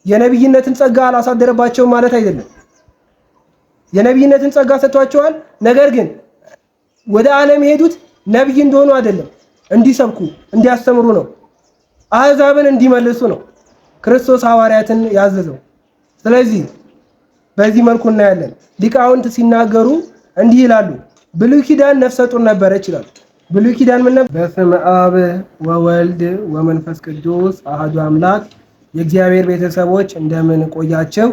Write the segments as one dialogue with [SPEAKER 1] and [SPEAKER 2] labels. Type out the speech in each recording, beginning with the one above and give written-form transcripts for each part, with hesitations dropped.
[SPEAKER 1] የነብይነትን ጸጋ አላሳደረባቸውም ማለት አይደለም። የነብይነትን ጸጋ ሰጥቷቸዋል። ነገር ግን ወደ ዓለም የሄዱት ነብይ እንደሆኑ አይደለም፣ እንዲሰብኩ እንዲያስተምሩ ነው። አሕዛብን እንዲመልሱ ነው ክርስቶስ ሐዋርያትን ያዘዘው። ስለዚህ በዚህ መልኩ እናያለን። ሊቃውንት ሲናገሩ እንዲህ ይላሉ፣ ብሉይ ኪዳን ነፍሰ ጡር ነበረች ይላሉ። ብሉይ ኪዳን ምን ነበር? በስመ አብ ወወልድ ወመንፈስ ቅዱስ አሐዱ አምላክ። የእግዚአብሔር ቤተሰቦች እንደምን ቆያቸው?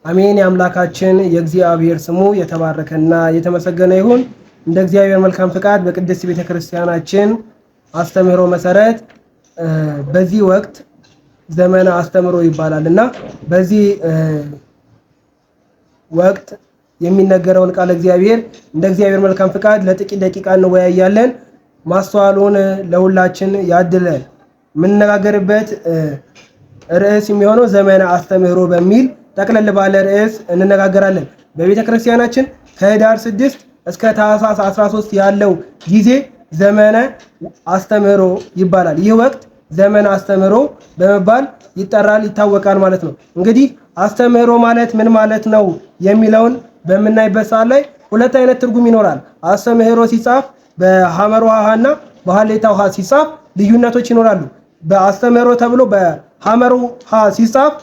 [SPEAKER 1] አሜን። የአምላካችን የእግዚአብሔር ስሙ የተባረከና የተመሰገነ ይሁን። እንደ እግዚአብሔር መልካም ፍቃድ በቅድስት ቤተክርስቲያናችን አስተምህሮ መሰረት በዚህ ወቅት ዘመነ አስተምህሮ ይባላልና በዚህ ወቅት የሚነገረውን ቃል እግዚአብሔር እንደ እግዚአብሔር መልካም ፍቃድ ለጥቂት ደቂቃ እንወያያለን። ማስተዋሉን ለሁላችን ያድለን። የምንነጋገርበት ርዕስ የሚሆነው ዘመነ አስተምህሮ በሚል ጠቅለል ባለ ርዕስ እንነጋገራለን። በቤተ ክርስቲያናችን ከህዳር 6 እስከ ታኅሳስ 13 ያለው ጊዜ ዘመነ አስተምህሮ ይባላል። ይህ ወቅት ዘመነ አስተምህሮ በመባል ይጠራል፣ ይታወቃል ማለት ነው። እንግዲህ አስተምህሮ ማለት ምን ማለት ነው የሚለውን በምናይበት ሰዓት ላይ ሁለት አይነት ትርጉም ይኖራል። አስተምህሮ ሲጻፍ በሐመር ውሃና በሐሌታ ውሃ ሲጻፍ ልዩነቶች ይኖራሉ። በአስተምህሮ ተብሎ በሐመር ውሃ ሲጻፍ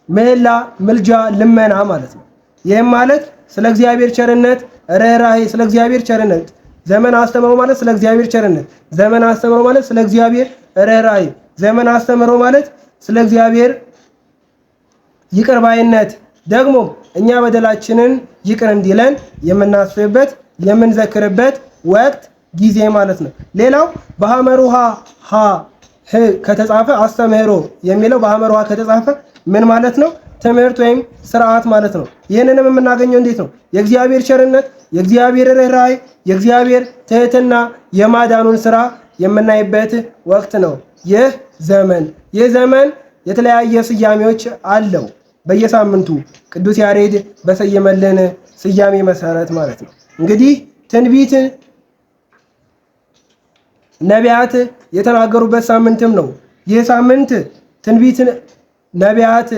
[SPEAKER 1] ምህላ፣ ምልጃ፣ ልመና ማለት ነው። ይህም ማለት ስለ እግዚአብሔር ቸርነት፣ ርኅራኄ፣ ስለ እግዚአብሔር ቸርነት። ዘመነ አስተምህሮ ማለት ስለ እግዚአብሔር ቸርነት፣ ዘመነ አስተምህሮ ማለት ስለ እግዚአብሔር ርኅራኄ፣ ዘመነ አስተምህሮ ማለት ስለ እግዚአብሔር ይቅር ባይነት፣ ደግሞ እኛ በደላችንን ይቅር እንዲለን የምናስብበት የምንዘክርበት ወቅት ጊዜ ማለት ነው። ሌላው በሐመር ውሃ ከተጻፈ አስተምህሮ የሚለው በሐመር ውሃ ከተጻፈ ምን ማለት ነው? ትምህርት ወይም ስርዓት ማለት ነው። ይህንንም የምናገኘው እንዴት ነው? የእግዚአብሔር ቸርነት፣ የእግዚአብሔር ርኅራኄ፣ የእግዚአብሔር ትህትና የማዳኑን ስራ የምናይበት ወቅት ነው። ይህ ዘመን የተለያየ ስያሜዎች አለው። በየሳምንቱ ቅዱስ ያሬድ በሰየመልን ስያሜ መሰረት ማለት ነው። እንግዲህ ትንቢት ነቢያት የተናገሩበት ሳምንትም ነው። ይህ ሳምንት ትንቢት ነቢያት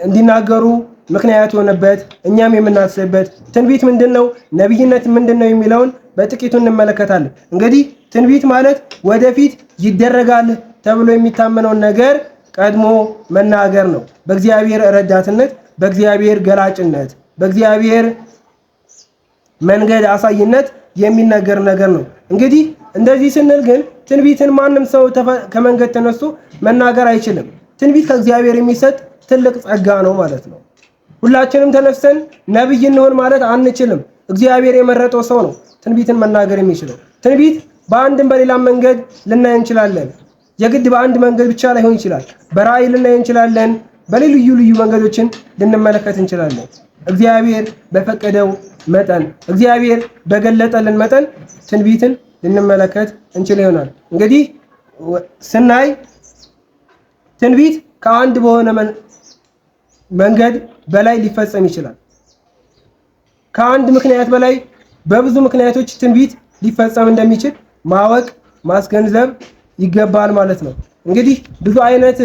[SPEAKER 1] እንዲናገሩ ምክንያት የሆነበት እኛም የምናስብበት ትንቢት ምንድነው፣ ነቢይነት ምንድነው የሚለውን በጥቂቱ እንመለከታለን። እንግዲህ ትንቢት ማለት ወደፊት ይደረጋል ተብሎ የሚታመነውን ነገር ቀድሞ መናገር ነው። በእግዚአብሔር ረዳትነት፣ በእግዚአብሔር ገላጭነት፣ በእግዚአብሔር መንገድ አሳይነት የሚነገር ነገር ነው። እንግዲህ እንደዚህ ስንል ግን ትንቢትን ማንም ሰው ከመንገድ ተነስቶ መናገር አይችልም። ትንቢት ከእግዚአብሔር የሚሰጥ ትልቅ ጸጋ ነው ማለት ነው። ሁላችንም ተነስተን ነብይ እንሆን ማለት አንችልም። እግዚአብሔር የመረጠው ሰው ነው ትንቢትን መናገር የሚችለው። ትንቢት በአንድም በሌላም መንገድ ልናይ እንችላለን። የግድ በአንድ መንገድ ብቻ ላይሆን ይችላል። በራእይ ልናይ እንችላለን። በልዩ ልዩ መንገዶችን ልንመለከት እንችላለን። እግዚአብሔር በፈቀደው መጠን፣ እግዚአብሔር በገለጠልን መጠን ትንቢትን ልንመለከት እንችል ይሆናል። እንግዲህ ስናይ ትንቢት ከአንድ በሆነ መንገድ በላይ ሊፈጸም ይችላል። ከአንድ ምክንያት በላይ በብዙ ምክንያቶች ትንቢት ሊፈጸም እንደሚችል ማወቅ ማስገንዘብ ይገባል ማለት ነው። እንግዲህ ብዙ አይነት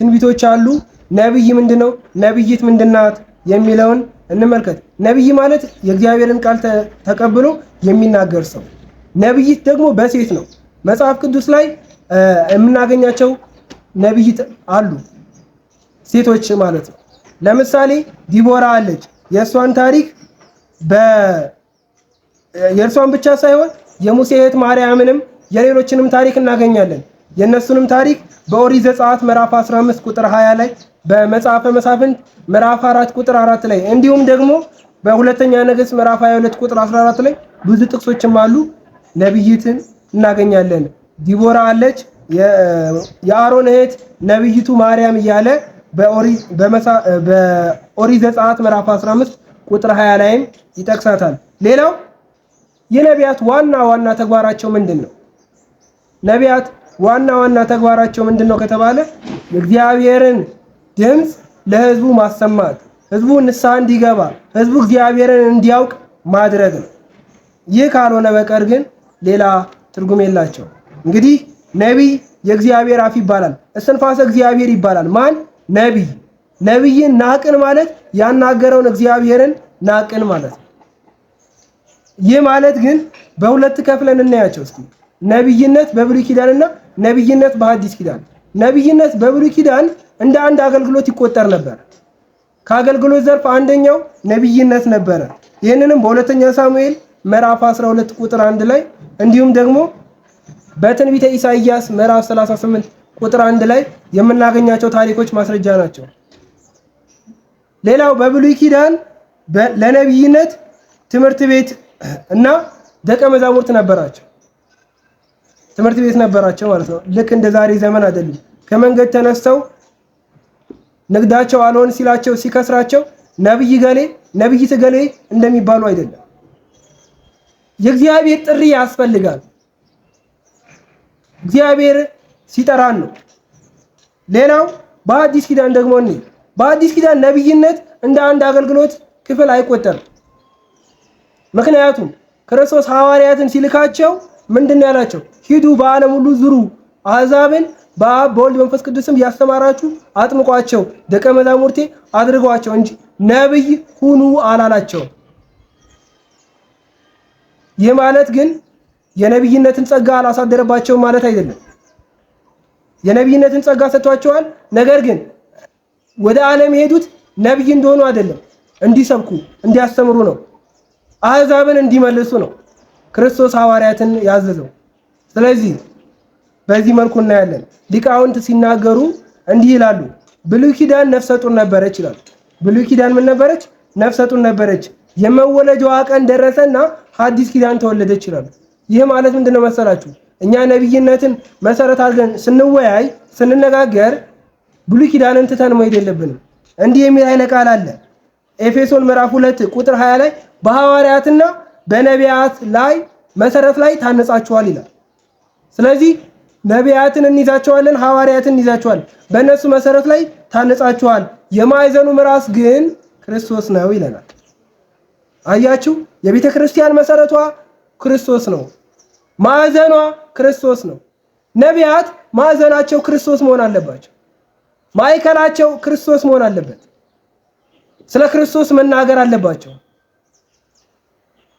[SPEAKER 1] ትንቢቶች አሉ። ነብይ ምንድነው? ነብይት ምንድናት? የሚለውን እንመልከት። ነብይ ማለት የእግዚአብሔርን ቃል ተቀብሎ የሚናገር ሰው። ነብይት ደግሞ በሴት ነው። መጽሐፍ ቅዱስ ላይ የምናገኛቸው ነብይት አሉ፣ ሴቶች ማለት ነው። ለምሳሌ ዲቦራ አለች። የእሷን ታሪክ የእርሷን ብቻ ሳይሆን የሙሴ እህት ማርያምንም የሌሎችንም ታሪክ እናገኛለን። የእነሱንም ታሪክ በኦሪት ዘጸአት ምዕራፍ 15 ቁጥር 20 ላይ፣ በመጽሐፈ መሳፍንት ምዕራፍ 4 ቁጥር 4 ላይ እንዲሁም ደግሞ በሁለተኛ ነገሥት ምዕራፍ 22 ቁጥር 14 ላይ ብዙ ጥቅሶችም አሉ። ነብይትን እናገኛለን። ዲቦራ አለች፣ የአሮን እህት ነብይቱ ማርያም እያለ በኦሪት ዘጸአት ምዕራፍ 15 ቁጥር 20 ላይም ይጠቅሳታል። ሌላው የነቢያት ዋና ተግባራቸው ምንድነው? ነቢያት ዋና ተግባራቸው ምንድነው ከተባለ የእግዚአብሔርን ድምጽ ለህዝቡ ማሰማት፣ ህዝቡ ንስሐ እንዲገባ፣ ህዝቡ እግዚአብሔርን እንዲያውቅ ማድረግ ነው። ይህ ካልሆነ በቀር ግን ሌላ ትርጉም የላቸው። እንግዲህ ነቢይ የእግዚአብሔር አፍ ይባላል፣ እስትንፋሰ እግዚአብሔር ይባላል። ማን? ነቢይ። ነብይን ናቅን ማለት ያናገረውን እግዚአብሔርን ናቅን ማለት ነው። ይህ ማለት ግን በሁለት ከፍለን እናያቸው እስኪ። ነብይነት በብሉይ ኪዳንና ነብይነት በሐዲስ ኪዳን። ነብይነት በብሉይ ኪዳን እንደ አንድ አገልግሎት ይቆጠር ነበር። ከአገልግሎት ዘርፍ አንደኛው ነብይነት ነበረ። ይህንንም በሁለተኛ ሳሙኤል ምዕራፍ 12 ቁጥር 1 ላይ እንዲሁም ደግሞ በትንቢተ ኢሳይያስ ምዕራፍ 38 ቁጥር 1 ላይ የምናገኛቸው ታሪኮች ማስረጃ ናቸው። ሌላው በብሉይ ኪዳን ለነብይነት ትምህርት ቤት እና ደቀ መዛሙርት ነበራቸው። ትምህርት ቤት ነበራቸው ማለት ነው። ልክ እንደ ዛሬ ዘመን አይደለም። ከመንገድ ተነስተው ንግዳቸው አልሆን ሲላቸው ሲከስራቸው ነብይ ገሌ ነብይት ገሌ እንደሚባሉ አይደለም። የእግዚአብሔር ጥሪ ያስፈልጋል። እግዚአብሔር ሲጠራን ነው። ሌላው በአዲስ ኪዳን ደግሞ በአዲስ ኪዳን ነብይነት እንደ አንድ አገልግሎት ክፍል አይቆጠርም። ምክንያቱም ክርስቶስ ሐዋርያትን ሲልካቸው ምንድነው ያላቸው? ሂዱ በዓለም ሁሉ ዙሩ፣ አሕዛብን በአብ በወልድ በመንፈስ ቅዱስም ያስተማራችሁ አጥምቋቸው፣ ደቀ መዛሙርቴ አድርጓቸው እንጂ ነብይ ሁኑ አላላቸው። ይህ ማለት ግን የነብይነትን ጸጋ አላሳደረባቸውም ማለት አይደለም። የነብይነትን ጸጋ ሰጥቷቸዋል። ነገር ግን ወደ ዓለም የሄዱት ነብይ እንደሆኑ አይደለም፣ እንዲሰብኩ እንዲያስተምሩ ነው። አሕዛብን እንዲመልሱ ነው ክርስቶስ ሐዋርያትን ያዘዘው። ስለዚህ በዚህ መልኩ እናያለን። ሊቃውንት ሲናገሩ እንዲህ ይላሉ። ብሉይ ኪዳን ነፍሰ ጡር ነበረች ይላሉ። ብሉይ ኪዳን ምን ነበረች? ነፍሰ ጡር ነበረች። የመወለጃዋ ቀን ደረሰና ሐዲስ ኪዳን ተወለደች ይላሉ። ይህ ማለት ምንድነው መሰላችሁ? እኛ ነብይነትን መሰረት አድርገን ስንወያይ ስንነጋገር ብሉይ ኪዳንን ትተን መሄድ የለብንም። እንዲህ የሚል ኃይለ ቃል አለ ኤፌሶን ምዕራፍ 2 ቁጥር 20 ላይ በሐዋርያትና በነቢያት ላይ መሰረት ላይ ታነጻችኋል ይላል። ስለዚህ ነቢያትን እንይዛቸዋለን፣ ሐዋርያትን እንይዛቸዋለን። በእነሱ መሰረት ላይ ታነጻችኋል። የማዕዘኑ ራስ ግን ክርስቶስ ነው ይለናል። አያችሁ፣ የቤተ ክርስቲያን መሰረቷ ክርስቶስ ነው። ማዕዘኗ ክርስቶስ ነው። ነቢያት ማዕዘናቸው ክርስቶስ መሆን አለባቸው። ማዕከላቸው ክርስቶስ መሆን አለበት። ስለ ክርስቶስ መናገር አለባቸው።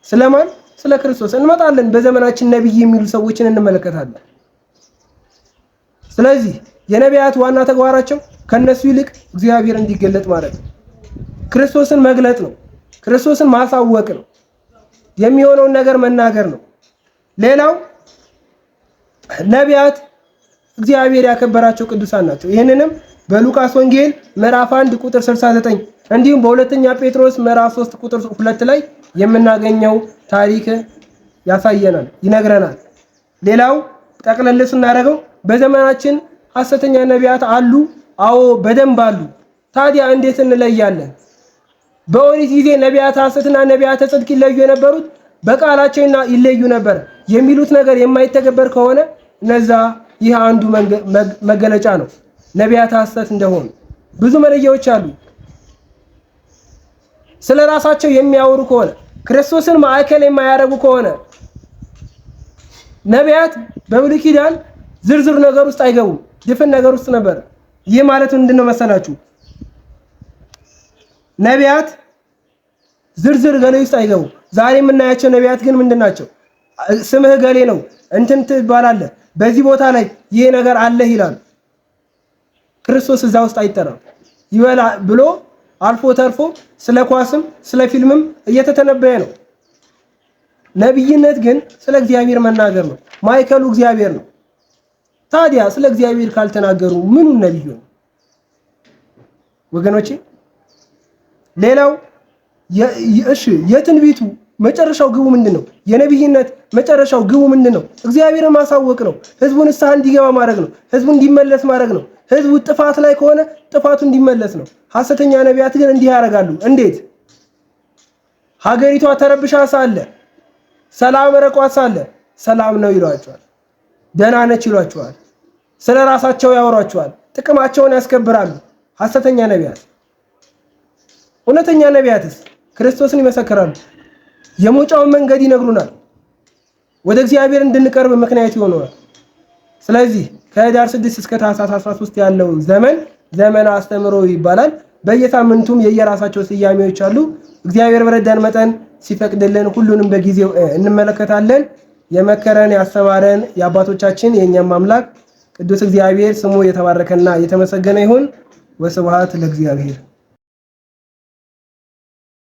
[SPEAKER 1] ስለማን? ስለ ክርስቶስ። እንመጣለን። በዘመናችን ነብይ የሚሉ ሰዎችን እንመለከታለን። ስለዚህ የነቢያት ዋና ተግባራቸው ከነሱ ይልቅ እግዚአብሔር እንዲገለጥ ማለት ነው። ክርስቶስን መግለጥ ነው። ክርስቶስን ማሳወቅ ነው። የሚሆነውን ነገር መናገር ነው። ሌላው ነቢያት እግዚአብሔር ያከበራቸው ቅዱሳን ናቸው። ይህንንም በሉቃስ ወንጌል ምዕራፍ 1 ቁጥር 69 እንዲሁም በሁለተኛ ጴጥሮስ ምዕራፍ 3 ቁጥር 2 ላይ የምናገኘው ታሪክ ያሳየናል፣ ይነግረናል። ሌላው ጠቅለል ስናደርገው በዘመናችን ሐሰተኛ ነቢያት አሉ። አዎ በደንብ አሉ። ታዲያ እንዴት እንለያለን? በኦሪት ጊዜ ነቢያት ሐሰትና ነቢያት ጽድቅ ይለዩ የነበሩት በቃላቸውና ይለዩ ነበር። የሚሉት ነገር የማይተገበር ከሆነ እነዛ ይህ አንዱ መገለጫ ነው ነቢያት ሐሰት እንደሆኑ። ብዙ መለያዎች አሉ። ስለ ራሳቸው የሚያወሩ ከሆነ ክርስቶስን ማዕከል የማያደርጉ ከሆነ ነቢያት በብሉይ ኪዳን ዝርዝር ነገር ውስጥ አይገቡም፣ ድፍን ነገር ውስጥ ነበር። ይህ ማለት ምንድነው መሰላችሁ? ነቢያት ዝርዝር ገሌ ውስጥ አይገቡም። ዛሬ የምናያቸው ነቢያት ግን ምንድናቸው? ስምህ ገሌ ነው፣ እንትን ትባላለህ፣ በዚህ ቦታ ላይ ይሄ ነገር አለህ ይላሉ። ክርስቶስ እዛ ውስጥ አይጠራም። ይበላ ብሎ አልፎ ተርፎ ስለ ኳስም ስለ ፊልምም እየተተነበየ ነው። ነብይነት ግን ስለ እግዚአብሔር መናገር ነው። ማዕከሉ እግዚአብሔር ነው። ታዲያ ስለ እግዚአብሔር ካልተናገሩ ምኑን ነብዩ ነው ወገኖቼ? ሌላው የትንቢቱ መጨረሻው ግቡ ምንድነው? የነብይነት መጨረሻው ግቡ ምንድነው? እግዚአብሔርን ማሳወቅ ነው። ህዝቡን ንስሐ እንዲገባ ማድረግ ነው። ህዝቡ እንዲመለስ ማድረግ ነው። ህዝቡ ጥፋት ላይ ከሆነ ጥፋቱ እንዲመለስ ነው። ሐሰተኛ ነቢያት ግን እንዲህ ያደርጋሉ። እንዴት? ሀገሪቷ ተረብሻ ሳለ ሰላም ረቋት ሳለ ሰላም ነው ይሏቸዋል። ደህና ነች ይሏቸዋል። ስለ ራሳቸው ያወሯቸዋል። ጥቅማቸውን ያስከብራሉ ሐሰተኛ ነቢያት። እውነተኛ ነቢያትስ ክርስቶስን ይመሰክራሉ። የመውጫውን መንገድ ይነግሩናል። ወደ እግዚአብሔር እንድንቀርብ ምክንያት ይሆናል። ስለዚህ ከህዳር 6 እስከ ታኅሳስ 13 ያለው ዘመን ዘመነ አስተምሮ ይባላል። በየሳምንቱም የየራሳቸው ስያሜዎች አሉ። እግዚአብሔር በረዳን መጠን ሲፈቅድልን ሁሉንም በጊዜው እንመለከታለን። የመከረን ያስተማረን የአባቶቻችን የእኛም አምላክ ቅዱስ እግዚአብሔር ስሙ የተባረከና የተመሰገነ ይሁን። ወስብሐት ለእግዚአብሔር።